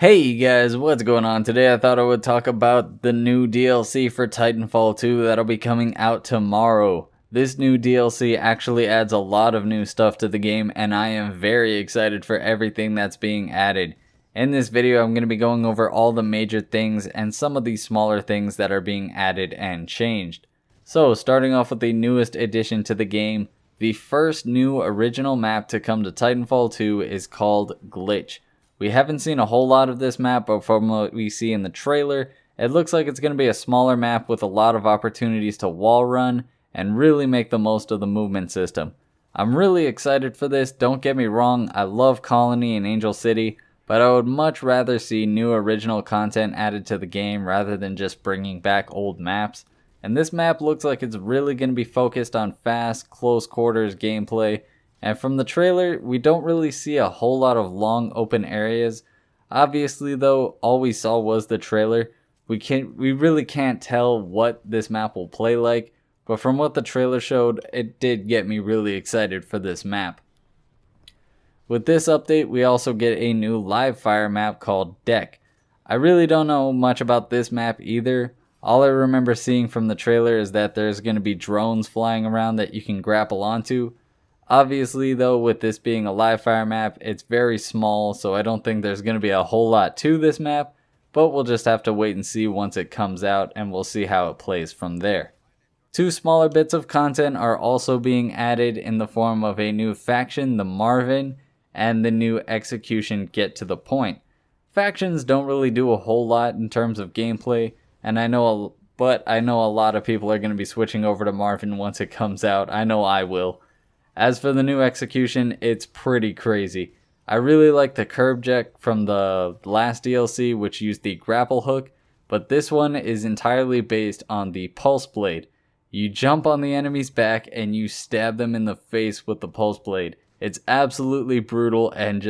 Hey guys, what's going on? Today I thought I would talk about the new DLC for Titanfall 2 that'll be coming out tomorrow. This new DLC actually adds a lot of new stuff to the game and I am very excited for everything that's being added. In this video I'm going to be going over all the major things and some of the smaller things that are being added and changed. So starting off with the newest addition to the game, the first new original map to come to Titanfall 2 is called Glitch. We haven't seen a whole lot of this map, but from what we see in the trailer, it looks like it's going to be a smaller map with a lot of opportunities to wall run and really make the most of the movement system. I'm really excited for this, don't get me wrong, I love Colony and Angel City, but I would much rather see new original content added to the game rather than just bringing back old maps. And this map looks like it's really going to be focused on fast, close quarters gameplay. And from the trailer, we don't really see a whole lot of long open areas. Obviously though, all we saw was the trailer. We really can't tell what this map will play like, but from what the trailer showed, it did get me really excited for this map. With this update, we also get a new live fire map called Deck. I really don't know much about this map either. All I remember seeing from the trailer is that there's going to be drones flying around that you can grapple onto. Obviously though, with this being a live fire map, it's very small, so I don't think there's going to be a whole lot to this map, but we'll just have to wait and see once it comes out and we'll see how it plays from there. Two smaller bits of content are also being added in the form of a new faction, the M.R.V.N, and the new execution Get to the Point. Factions don't really do a whole lot in terms of gameplay, and I know a lot of people are going to be switching over to M.R.V.N once it comes out. I know I will. As for the new execution, it's pretty crazy. I really like the curb jack from the last DLC, which used the grapple hook, but this one is entirely based on the pulse blade. You jump on the enemy's back and you stab them in the face with the pulse blade. It's absolutely brutal and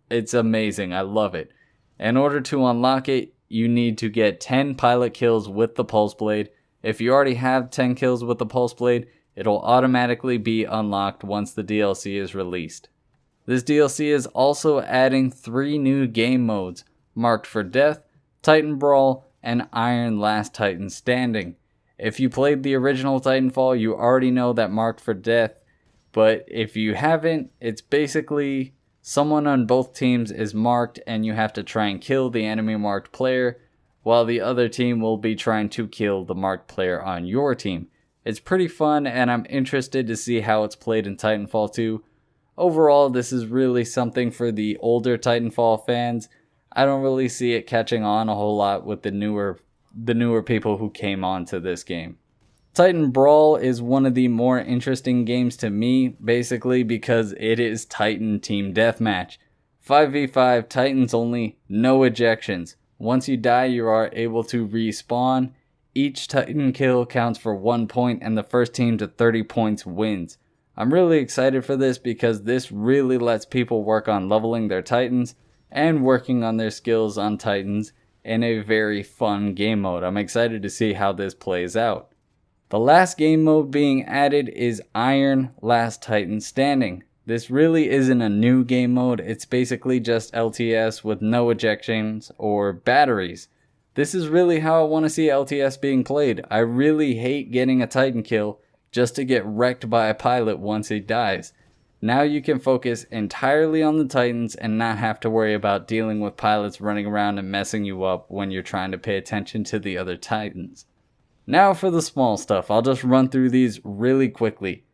it's amazing. I love it. In order to unlock it, you need to get 10 pilot kills with the pulse blade. If you already have 10 kills with the pulse blade, it'll automatically be unlocked once the DLC is released. This DLC is also adding 3 new game modes, Marked for Death, Titan Brawl, and Iron Last Titan Standing. If you played the original Titanfall, you already know that Marked for Death, but if you haven't, it's basically someone on both teams is marked and you have to try and kill the enemy marked player, while the other team will be trying to kill the marked player on your team. It's pretty fun and I'm interested to see how it's played in Titanfall 2. Overall, this is really something for the older Titanfall fans. I don't really see it catching on a whole lot with the newer people who came on to this game. Titan Brawl is one of the more interesting games to me, basically because it is Titan Team Deathmatch. 5v5, Titans only, no ejections. Once you die, you are able to respawn. Each Titan kill counts for 1 point and the first team to 30 points wins. I'm really excited for this because this really lets people work on leveling their Titans and working on their skills on Titans in a very fun game mode. I'm excited to see how this plays out. The last game mode being added is Iron Last Titan Standing. This really isn't a new game mode, it's basically just LTS with no ejections or batteries. This is really how I want to see LTS being played. I really hate getting a Titan kill just to get wrecked by a pilot once he dies. Now you can focus entirely on the Titans and not have to worry about dealing with pilots running around and messing you up when you're trying to pay attention to the other Titans. Now for the small stuff, I'll just run through these really quickly.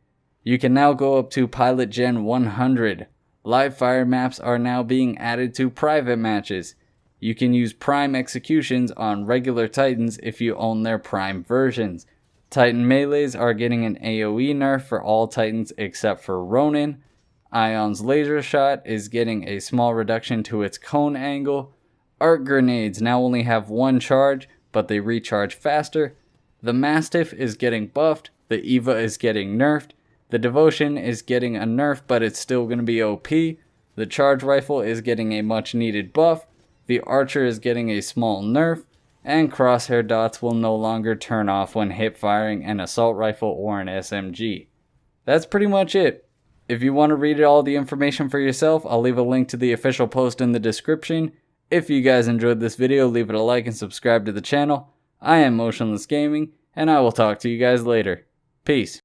You can now go up to Pilot Gen 100. Live fire maps are now being added to private matches. You can use Prime executions on regular Titans if you own their Prime versions. Titan melees are getting an AoE nerf for all Titans except for Ronin. Ion's laser shot is getting a small reduction to its cone angle. Arc grenades now only have 1 charge, but they recharge faster. The Mastiff is getting buffed. The Eva is getting nerfed. The Devotion is getting a nerf, but it's still going to be OP. The charge rifle is getting a much needed buff. The Archer is getting a small nerf, and crosshair dots will no longer turn off when hip firing an assault rifle or an SMG. That's pretty much it. If you want to read all the information for yourself, I'll leave a link to the official post in the description. If you guys enjoyed this video, leave it a like and subscribe to the channel. I am Motionless Gaming, and I will talk to you guys later. Peace.